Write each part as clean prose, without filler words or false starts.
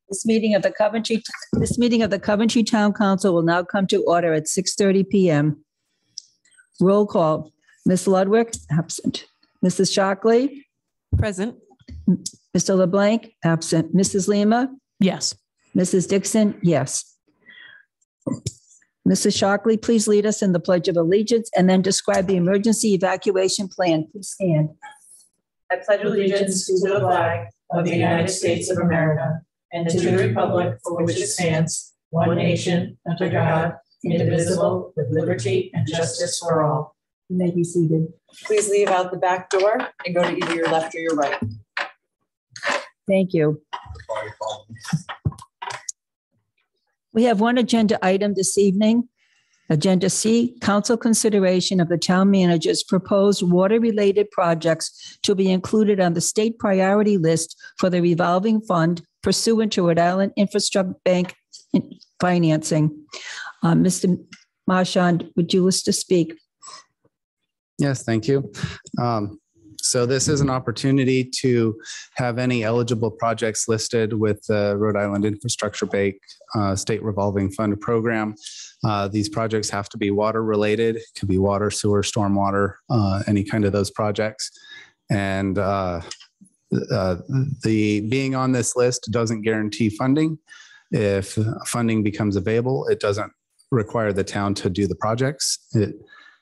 This meeting of the Coventry Town Council will now come to order at 6:30 p.m. Roll call. Ms. Ludwig, absent. Mrs. Shockley? Present. Mr. LeBlanc, absent. Mrs. Lima? Yes. Mrs. Dixon? Yes. Mrs. Shockley, please lead us in the Pledge of Allegiance and then describe the emergency evacuation plan. Please stand. I pledge allegiance to the flag of the United States of America and to the republic for which it stands, one nation, under God, indivisible, with liberty and justice for all. You may be seated. Please leave out the back door and go to either your left or your right. Thank you. We have one agenda item this evening. Agenda C, council consideration of the town manager's proposed water-related projects to be included on the state priority list for the revolving fund pursuant to Rhode Island Infrastructure Bank financing. Mr. Marchand, would you wish to speak? Yes, thank you. So this is an opportunity to have any eligible projects listed with the Rhode Island Infrastructure Bank State Revolving Fund program. These projects have to be water related. It could be water, sewer, stormwater, any kind of those projects. And the being on this list doesn't guarantee funding. If funding becomes available, it doesn't require the town to do the projects. It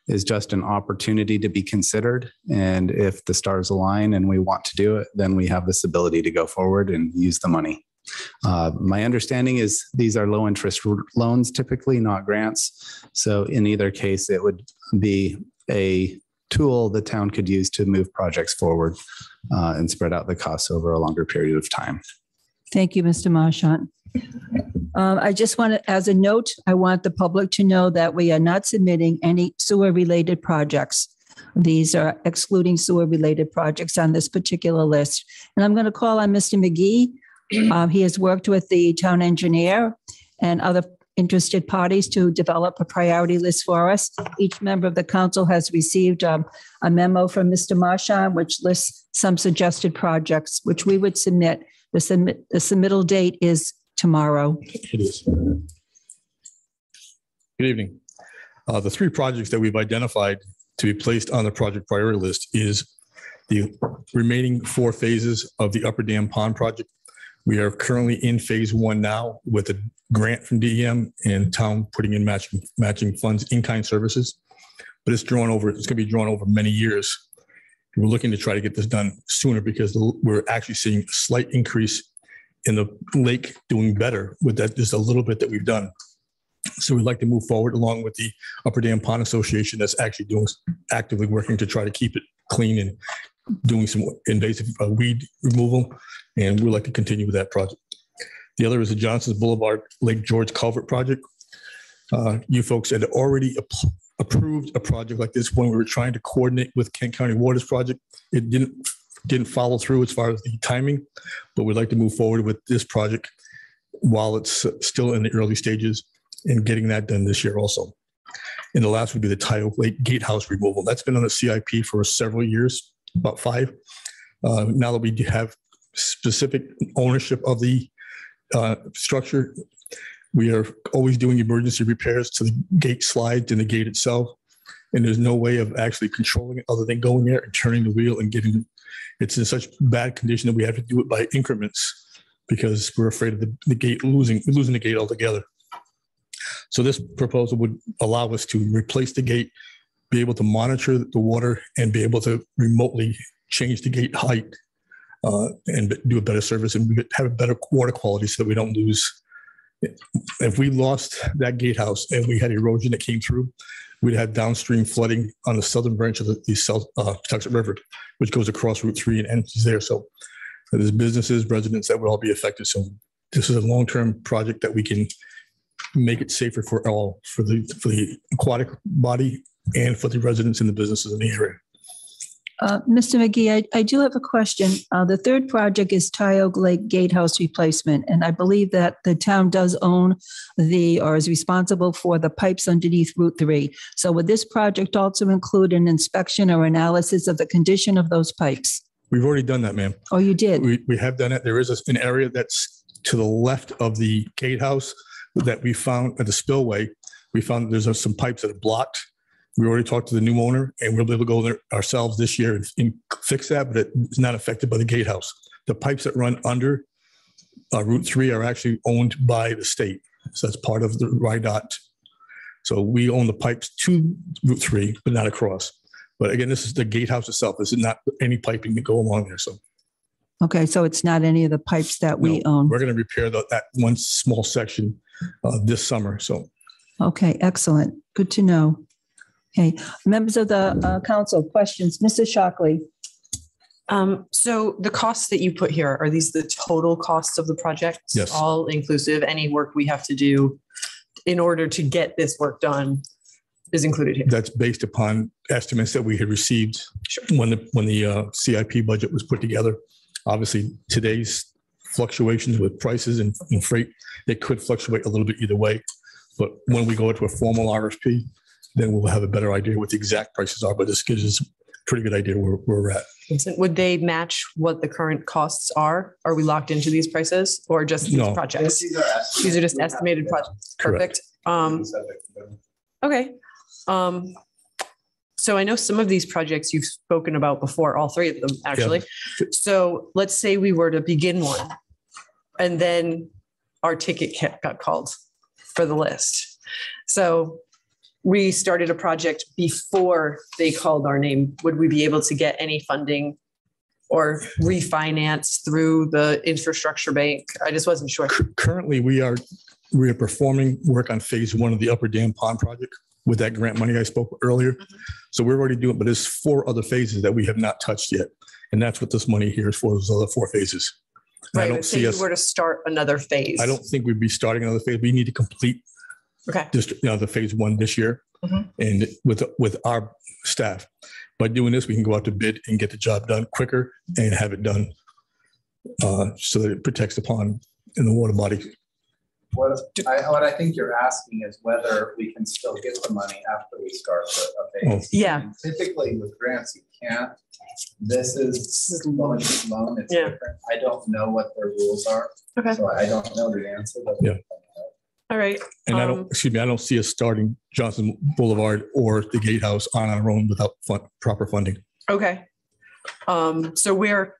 is just an opportunity to be considered. And if the stars align and we want to do it, then we have this ability to go forward and use the money. My understanding is these are low interest loans, typically not grants. So in either case, it would be a tool the town could use to move projects forward and spread out the costs over a longer period of time. Thank you, Mr. Marchand. I just want to, as a note, I want the public to know that we are not submitting any sewer-related projects. These are excluding sewer-related projects on this particular list. And I'm going to call on Mr. McGee. He has worked with the town engineer and other interested parties to develop a priority list for us. Each member of the council has received a memo from Mr. Marchand, which lists some suggested projects, which we would submit. The submittal date is tomorrow. It is. Good evening. The three projects that we've identified to be placed on the project priority list is the remaining 4 phases of the Upper Dam Pond project. We are currently in phase 1 now with a grant from DEM and town putting in matching funds, in-kind services. But it's going to be drawn over many years. We're looking to try to get this done sooner because we're actually seeing a slight increase in the lake doing better with that, just a little bit that we've done. So we'd like to move forward along with the Upper Dam Pond Association that's actually actively working to try to keep it clean and doing some invasive weed removal. And we'd like to continue with that project. The other is the Johnson's Boulevard Lake George Culvert project. You folks had already approved a project like this when we were trying to coordinate with Kent County Waters project. It didn't follow through as far as the timing, but we'd like to move forward with this project while it's still in the early stages and getting that done this year also. And the last would be the Tidal Lake Gatehouse Removal. That's been on the CIP for several years, about 5. Now that we do have specific ownership of the structure, we are always doing emergency repairs to the gate slides and the gate itself. And there's no way of actually controlling it other than going there and turning the wheel and getting it's in such bad condition that we have to do it by increments because we're afraid of the gate losing the gate altogether. So this proposal would allow us to replace the gate, be able to monitor the water, and be able to remotely change the gate height and do a better service and have a better water quality so that we don't lose. If we lost that gatehouse and we had erosion that came through, we'd have downstream flooding on the southern branch of the South Tuxet River, which goes across Route 3 and empties there. So there's businesses, residents that would all be affected. So this is a long-term project that we can make it safer for all, for the aquatic body and for the residents and the businesses in the area. Mr. McGee, I do have a question. The third project is Tioga Lake Gatehouse replacement, and I believe that the town does own or is responsible for the pipes underneath Route 3. So would this project also include an inspection or analysis of the condition of those pipes? We've already done that, ma'am. Oh, you did? We have done it. There is an area that's to the left of the gatehouse that we found at the spillway, we found there's some pipes that are blocked. We already talked to the new owner, and we'll be able to go there ourselves this year and fix that, but it's not affected by the gatehouse. The pipes that run under Route 3 are actually owned by the state. So that's part of the RIDOT. So we own the pipes to Route 3, but not across. But again, this is the gatehouse itself. This is not any piping to go along there. So Okay, so it's not any of the pipes that we own. we're going to repair that one small section this summer. So Okay, excellent. Good to know. Okay, members of the council, questions? Mrs. Shockley? So the costs that you put here, are these the total costs of the project? Yes. All inclusive, any work we have to do in order to get this work done is included here? that's based upon estimates that we had received when the CIP budget was put together. Obviously, today's fluctuations with prices and freight, it could fluctuate a little bit either way. But when we go into a formal RFP, then we'll have a better idea what the exact prices are. But this gives us a pretty good idea where we're at. Would they match what the current costs are? Are we locked into these prices or just these No. projects? These are just estimated projects. Correct. Perfect. Okay. So I know some of these projects you've spoken about before, all three of them, actually. So let's say we were to begin one and then our ticket got called for the list. So we started a project before they called our name. Would we be able to get any funding or refinance through the infrastructure bank? I just wasn't sure. Currently, we are performing work on phase 1 of the Upper Dam Pond project with that grant money I spoke earlier. So we're already doing, but there's 4 other phases that we have not touched yet. And that's what this money here is for, those other 4 phases. And Right. So you were to start another phase. I don't think we'd be starting another phase. We need to complete Okay. the phase 1 this year. Mhm. And with our staff, by doing this, we can go out to bid and get the job done quicker and have it done so that it protects the pond and the water body. What I think you're asking is whether we can still get the money after we start the phase. Yeah. Typically with grants, you can't. This is loan, it's Yeah. different. I don't know what their rules are. Okay. So I don't know the answer. But Yeah. All right. And I don't see us starting Johnson Boulevard or the Gatehouse on our own without proper funding. Okay. So we're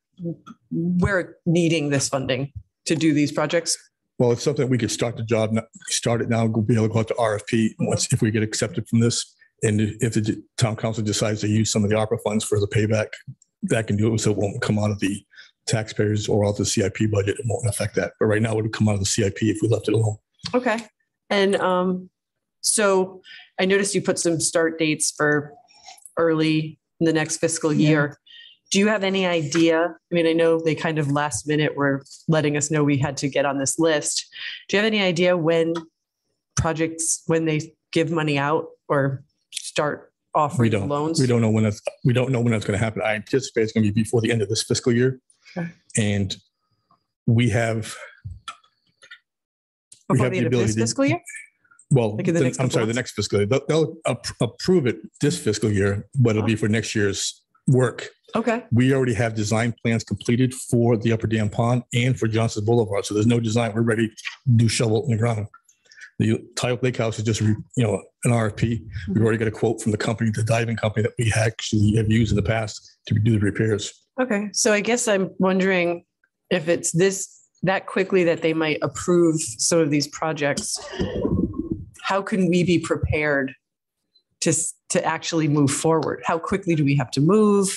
needing this funding to do these projects. Well, it's something we could start the job, start it now, be able to go out to RFP once, if we get accepted from this. And if the town council decides to use some of the ARPA funds for the payback, that can do it. So it won't come out of the taxpayers or out of the CIP budget. It won't affect that. But right now it would come out of the CIP if we left it alone. Okay. And so I noticed you put some start dates for early in the next fiscal year. Do you have any idea? I mean, I know they kind of last minute were letting us know we had to get on this list. Do you have any idea when they give money out or start offering loans? We don't know when that's going to happen. I anticipate it's going to be before the end of this fiscal year. Okay. And we have Before the end of this fiscal year? Well, Like in the next I'm couple sorry, the months? next fiscal year. They'll approve it this fiscal year, but it'll be for next year's work. Okay. We already have design plans completed for the Upper Dam Pond and for Johnson Boulevard. So there's no design. We're ready to do shovel in the ground. The Tile Lake House is just, an RFP. We've already got a quote from the company, the diving company that we actually have used in the past to do the repairs. Okay. So I guess I'm wondering if it's that quickly that they might approve some of these projects. How can we be prepared to actually move forward? How quickly do we have to move?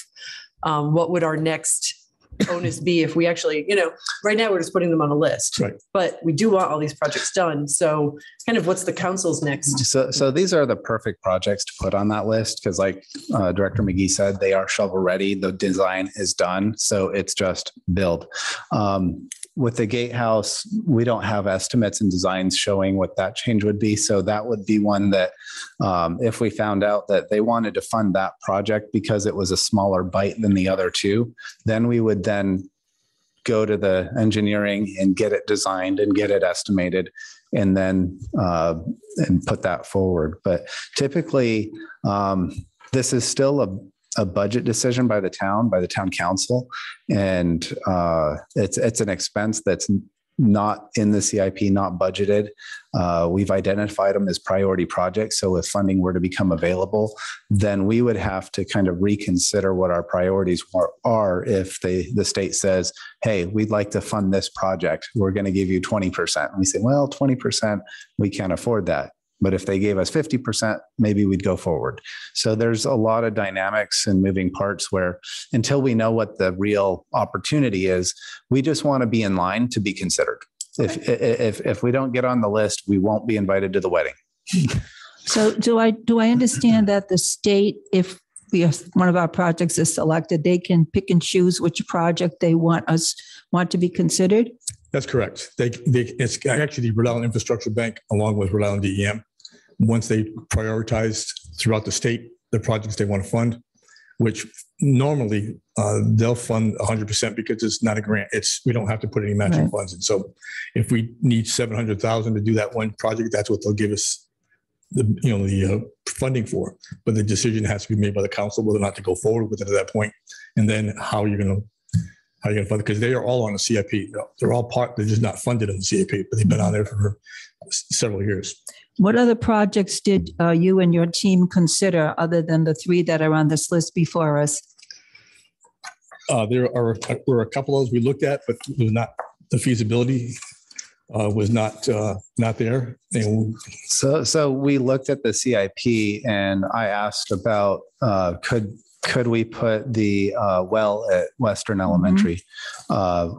What would our next onus be if we actually, right now we're just putting them on a list, Right. but we do want all these projects done. So kind of what's the council's next? So these are the perfect projects to put on that list because like Director McGee said, they are shovel ready. The design is done. So it's just build. With the gatehouse, we don't have estimates and designs showing what that change would be. So that would be one that if we found out that they wanted to fund that project because it was a smaller bite than the other two, then we would then go to the engineering and get it designed and get it estimated and then and put that forward. But typically, this is still a budget decision by the town council. And it's an expense that's not in the CIP, not budgeted. We've identified them as priority projects. So if funding were to become available, then we would have to kind of reconsider what our priorities are if the state says, hey, we'd like to fund this project. We're going to give you 20%. And we say, well, 20%, we can't afford that. But if they gave us 50%, maybe we'd go forward. So there's a lot of dynamics and moving parts where until we know what the real opportunity is, we just want to be in line to be considered. If we don't get on the list, we won't be invited to the wedding. So do I understand that the state, if one of our projects is selected, they can pick and choose which project they want to be considered? That's correct. It's actually the Rhode Island Infrastructure Bank along with Rhode Island DEM. Once they prioritize throughout the state the projects they want to fund, which normally they'll fund 100% because it's not a grant. We don't have to put any matching funds in. So if we need $700,000 to do that one project, that's what they'll give us the funding for. But the decision has to be made by the council whether or not to go forward with it at that point, and then how you're going to fund it, because they are all on the CIP. They're all they're just not funded on the CIP, but they've been on there for several years. What other projects did you and your team consider other than the 3 that are on this list before us? There were a couple of those we looked at, but it was not the feasibility was not there. And so we looked at the CIP, and I asked about could we put the well at Western Elementary?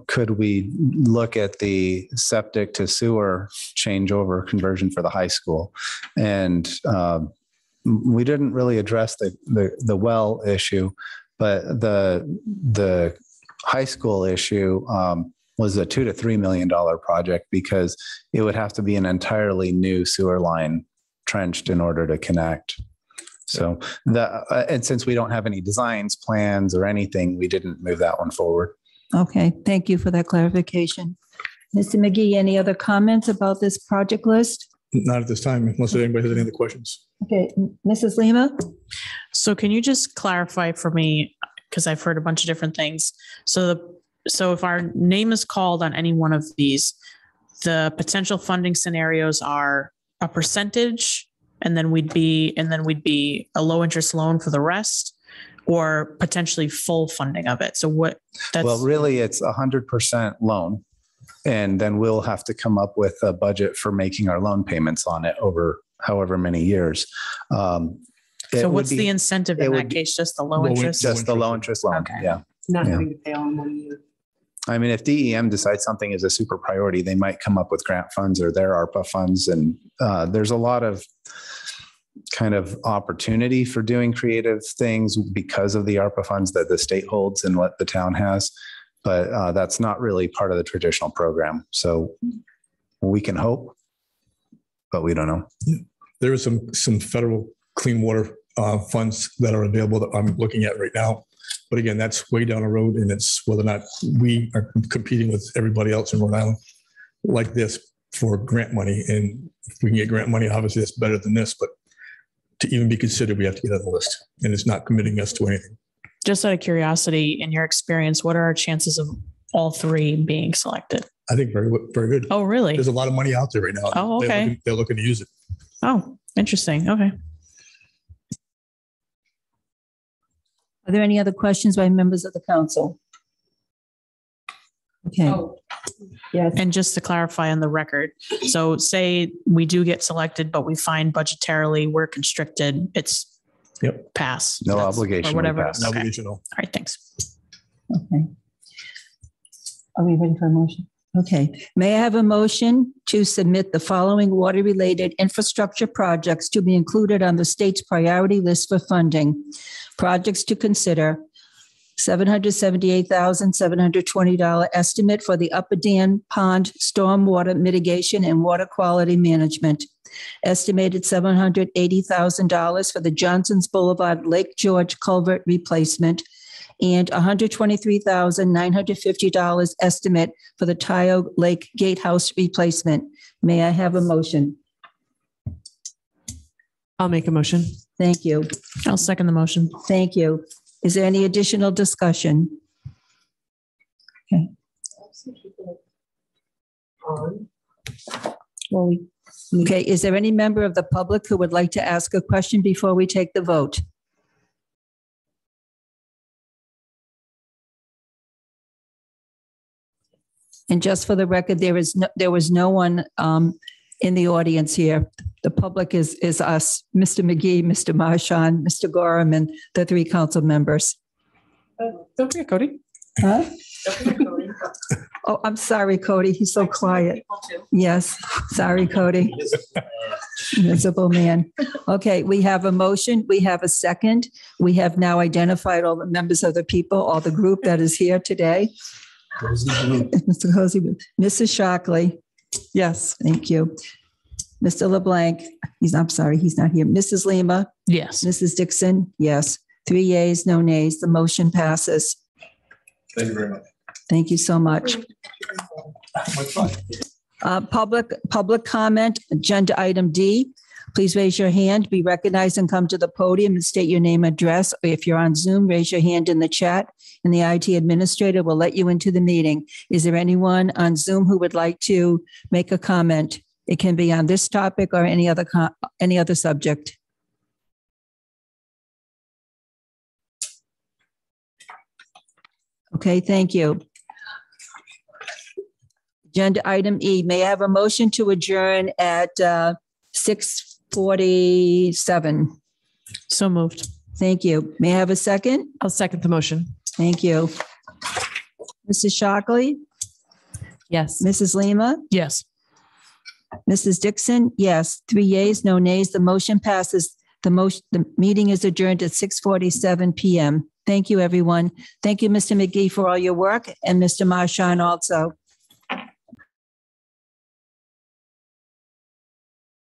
Could we look at the septic to sewer changeover conversion for the high school? And we didn't really address the well issue, but the high school issue was a $2 to $3 million project because it would have to be an entirely new sewer line trenched in order to connect. So and since we don't have any designs, plans, or anything, we didn't move that one forward. Okay, thank you for that clarification. Mr. McGee, any other comments about this project list? Not at this time, unless anybody has any other questions. Okay, Mrs. Lima? So can you just clarify for me, because I've heard a bunch of different things. So if our name is called on any one of these, the potential funding scenarios are a percentage, and then we'd be a low interest loan for the rest, or potentially full funding of it. So well, really it's 100% loan. And then we'll have to come up with a budget for making our loan payments on it over however many years. So what's the incentive in that case? Just the low interest? Just the low interest loan. Okay. Yeah. Not having to pay all the money. I mean, if DEM decides something is a super priority, they might come up with grant funds or their ARPA funds. And there's a lot of kind of opportunity for doing creative things because of the ARPA funds that the state holds and what the town has. But that's not really part of the traditional program. So we can hope, but we don't know. There are some federal clean water funds that are available that I'm looking at right now. But again, that's way down the road, and it's whether or not we are competing with everybody else in Rhode Island like this for grant money. And if we can get grant money, obviously that's better than this, but to even be considered, we have to get on the list, and it's not committing us to anything. Just out of curiosity, in your experience, what are our chances of all 3 being selected? I think very, very good. Oh, really? There's a lot of money out there right now. Oh, okay. They're looking to use it. Oh, interesting. Okay. Are there any other questions by members of the council? Okay. Yes. And just to clarify on the record, so say we do get selected, but we find budgetarily we're constricted, it's pass. No obligation. Or whatever. No obligation. All right, thanks. Okay. Are we ready for a motion? Okay. May I have a motion to submit the following water-related infrastructure projects to be included on the state's priority list for funding? Projects to consider: $778,720 estimate for the Upper Dam Pond stormwater mitigation and water quality management. Estimated $780,000 for the Johnson's Boulevard Lake George culvert replacement, and $123,950 estimate for the Tioga Lake Gatehouse replacement. May I have a motion? I'll make a motion. Thank you. I'll second the motion. Thank you. Is there any additional discussion? Okay. on. Well, Okay, is there any member of the public who would like to ask a question before we take the vote? And just for the record, there was no one in the audience here. The public is us, Mr. McGee, Mr. Marchand, Mr. Gorham, and the three council members. Don't forget Cody. Huh? Don't forget Cody. Oh, I'm sorry, Cody. He's so quiet. Yes, sorry, Cody. Invisible man. Okay, we have a motion. We have a second. We have now identified all the members of the people, all the group that is here today. Mr. Cozy, Mrs. Shockley. Yes, thank you. Mr. LeBlanc, I'm sorry, he's not here. Mrs. Lima, yes. Mrs. Dixon, yes. 3 yeas, no nays. The motion passes. Thank you very much. Thank you so much. Public comment, agenda item D. Please raise your hand, be recognized, and come to the podium and state your name, address. Or if you're on Zoom, raise your hand in the chat, and the IT administrator will let you into the meeting. Is there anyone on Zoom who would like to make a comment? It can be on this topic or any other subject. Okay, thank you. Agenda item E, may I have a motion to adjourn at 6:47? So moved. Thank you. May I have a second? I'll second the motion. Thank you. Mrs. Shockley, Yes. Mrs. Lima, Yes. Mrs. Dixon, yes. 3 yeas, no nays. The motion passes. The meeting is adjourned at 6:47 PM. Thank you, everyone. Thank you, Mr. McGee, for all your work, and Mr. Marchand also.